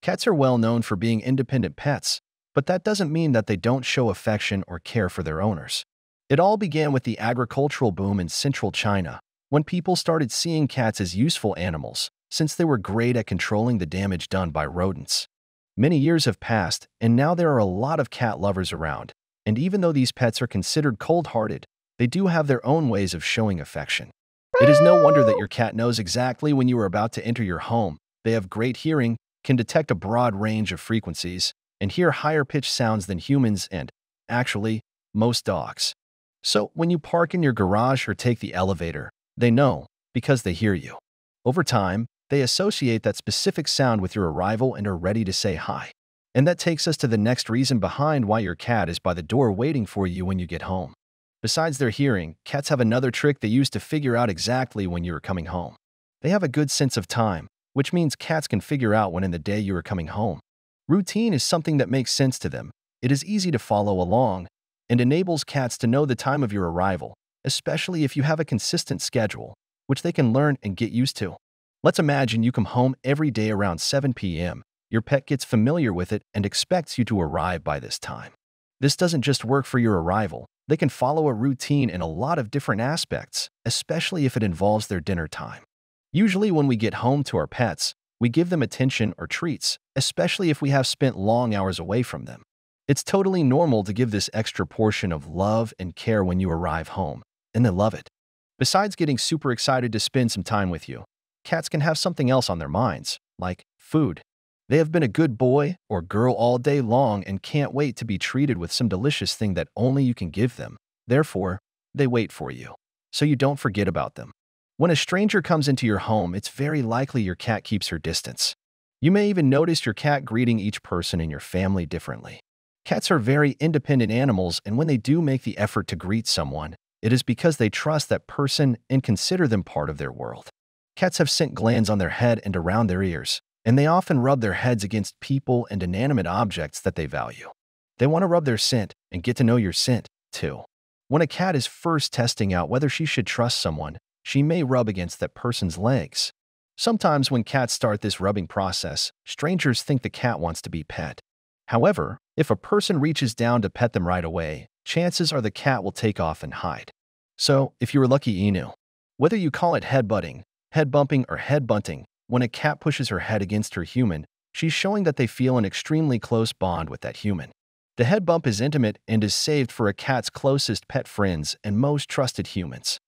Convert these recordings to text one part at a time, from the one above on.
Cats are well known for being independent pets, but that doesn't mean that they don't show affection or care for their owners. It all began with the agricultural boom in central China, when people started seeing cats as useful animals, since they were great at controlling the damage done by rodents. Many years have passed, and now there are a lot of cat lovers around, and even though these pets are considered cold-hearted, they do have their own ways of showing affection. It is no wonder that your cat knows exactly when you are about to enter your home. They have great hearing, can detect a broad range of frequencies, and hear higher-pitched sounds than humans and, actually, most dogs. So, when you park in your garage or take the elevator, they know, because they hear you. Over time, they associate that specific sound with your arrival and are ready to say hi. And that takes us to the next reason behind why your cat is by the door waiting for you when you get home. Besides their hearing, cats have another trick they use to figure out exactly when you are coming home. They have a good sense of time, which means cats can figure out when in the day you are coming home. Routine is something that makes sense to them. It is easy to follow along and enables cats to know the time of your arrival, especially if you have a consistent schedule, which they can learn and get used to. Let's imagine you come home every day around 7 p.m. Your pet gets familiar with it and expects you to arrive by this time. This doesn't just work for your arrival. They can follow a routine in a lot of different aspects, especially if it involves their dinner time. Usually when we get home to our pets, we give them attention or treats, especially if we have spent long hours away from them. It's totally normal to give this extra portion of love and care when you arrive home, and they love it. Besides getting super excited to spend some time with you, cats can have something else on their minds, like food. They have been a good boy or girl all day long and can't wait to be treated with some delicious thing that only you can give them. Therefore, they wait for you, so you don't forget about them. When a stranger comes into your home, it's very likely your cat keeps her distance. You may even notice your cat greeting each person in your family differently. Cats are very independent animals, and when they do make the effort to greet someone, it is because they trust that person and consider them part of their world. Cats have scent glands on their head and around their ears, and they often rub their heads against people and inanimate objects that they value. They want to rub their scent and get to know your scent, too. When a cat is first testing out whether she should trust someone, she may rub against that person's legs. Sometimes when cats start this rubbing process, strangers think the cat wants to be pet. However, if a person reaches down to pet them right away, chances are the cat will take off and hide. So, if you're a lucky Inu, whether you call it headbutting, head bumping, or head bunting, when a cat pushes her head against her human, she's showing that they feel an extremely close bond with that human. The head bump is intimate and is saved for a cat's closest pet friends and most trusted humans.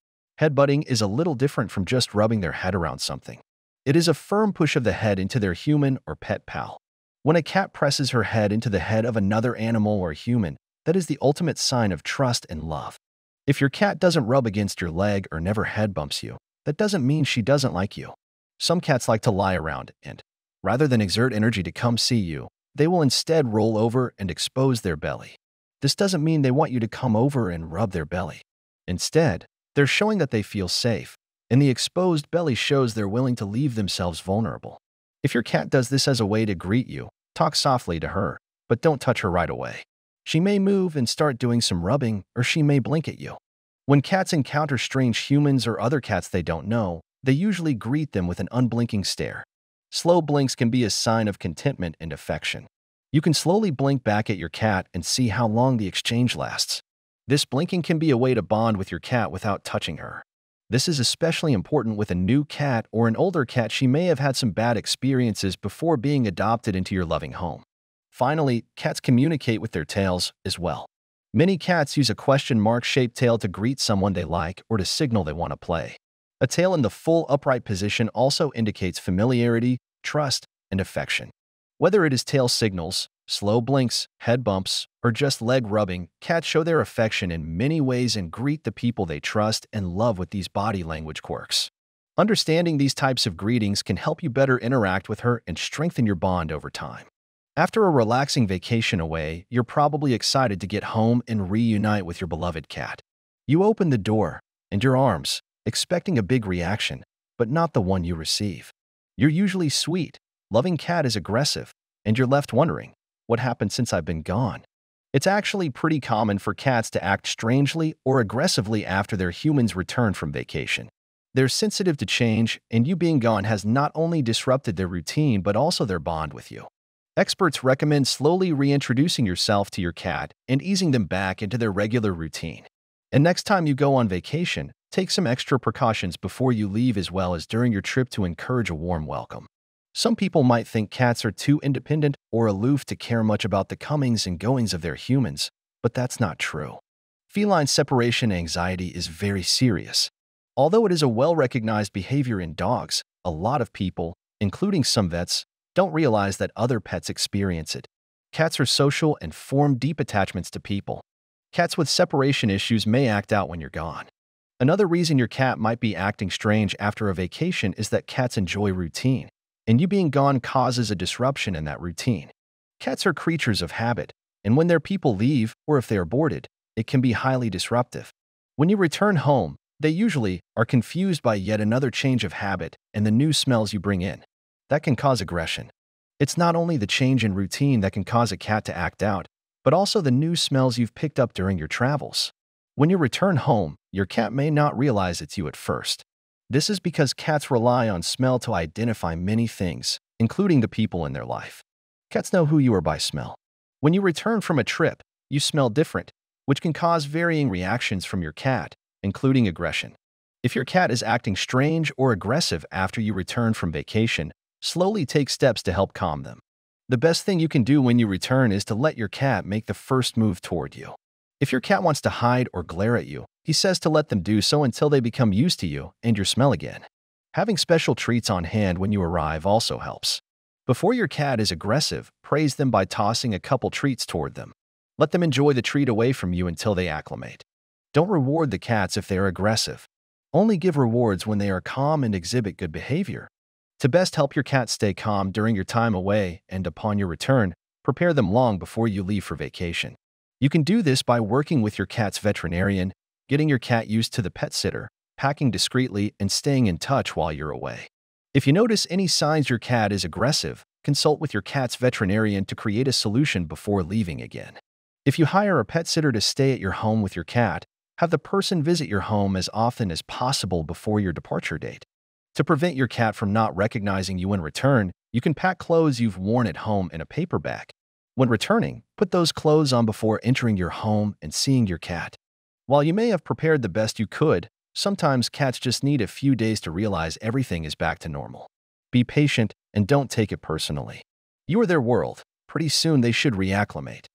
Headbutting is a little different from just rubbing their head around something. It is a firm push of the head into their human or pet pal. When a cat presses her head into the head of another animal or human, that is the ultimate sign of trust and love. If your cat doesn't rub against your leg or never head bumps you, that doesn't mean she doesn't like you. Some cats like to lie around and, rather than exert energy to come see you, they will instead roll over and expose their belly. This doesn't mean they want you to come over and rub their belly. Instead, they're showing that they feel safe, and the exposed belly shows they're willing to leave themselves vulnerable. If your cat does this as a way to greet you, talk softly to her, but don't touch her right away. She may move and start doing some rubbing, or she may blink at you. When cats encounter strange humans or other cats they don't know, they usually greet them with an unblinking stare. Slow blinks can be a sign of contentment and affection. You can slowly blink back at your cat and see how long the exchange lasts. This blinking can be a way to bond with your cat without touching her. This is especially important with a new cat or an older cat. She may have had some bad experiences before being adopted into your loving home. Finally, cats communicate with their tails as well. Many cats use a question mark-shaped tail to greet someone they like or to signal they want to play. A tail in the full upright position also indicates familiarity, trust, and affection. Whether it is tail signals, slow blinks, head bumps, or just leg rubbing, cats show their affection in many ways and greet the people they trust and love with these body language quirks. Understanding these types of greetings can help you better interact with her and strengthen your bond over time. After a relaxing vacation away, you're probably excited to get home and reunite with your beloved cat. You open the door and your arms, expecting a big reaction, but not the one you receive. Your usually sweet, loving cat is aggressive, and you're left wondering, what happened since I've been gone? It's actually pretty common for cats to act strangely or aggressively after their humans return from vacation. They're sensitive to change, and you being gone has not only disrupted their routine but also their bond with you. Experts recommend slowly reintroducing yourself to your cat and easing them back into their regular routine. And next time you go on vacation, take some extra precautions before you leave as well as during your trip to encourage a warm welcome. Some people might think cats are too independent or aloof to care much about the comings and goings of their humans, but that's not true. Feline separation anxiety is very serious. Although it is a well-recognized behavior in dogs, a lot of people, including some vets, don't realize that other pets experience it. Cats are social and form deep attachments to people. Cats with separation issues may act out when you're gone. Another reason your cat might be acting strange after a vacation is that cats enjoy routine, and you being gone causes a disruption in that routine. Cats are creatures of habit, and when their people leave or if they are boarded, it can be highly disruptive. When you return home, they usually are confused by yet another change of habit and the new smells you bring in. That can cause aggression. It's not only the change in routine that can cause a cat to act out, but also the new smells you've picked up during your travels. When you return home, your cat may not realize it's you at first. This is because cats rely on smell to identify many things, including the people in their life. Cats know who you are by smell. When you return from a trip, you smell different, which can cause varying reactions from your cat, including aggression. If your cat is acting strange or aggressive after you return from vacation, slowly take steps to help calm them. The best thing you can do when you return is to let your cat make the first move toward you. If your cat wants to hide or glare at you, he says to let them do so until they become used to you and your smell again. Having special treats on hand when you arrive also helps. Before your cat is aggressive, praise them by tossing a couple treats toward them. Let them enjoy the treat away from you until they acclimate. Don't reward the cats if they are aggressive. Only give rewards when they are calm and exhibit good behavior. To best help your cat stay calm during your time away and upon your return, prepare them long before you leave for vacation. You can do this by working with your cat's veterinarian, getting your cat used to the pet sitter, packing discreetly, and staying in touch while you're away. If you notice any signs your cat is aggressive, consult with your cat's veterinarian to create a solution before leaving again. If you hire a pet sitter to stay at your home with your cat, have the person visit your home as often as possible before your departure date. To prevent your cat from not recognizing you in return, you can pack clothes you've worn at home in a paper bag. When returning, put those clothes on before entering your home and seeing your cat. While you may have prepared the best you could, sometimes cats just need a few days to realize everything is back to normal. Be patient and don't take it personally. You are their world. Pretty soon they should reacclimate.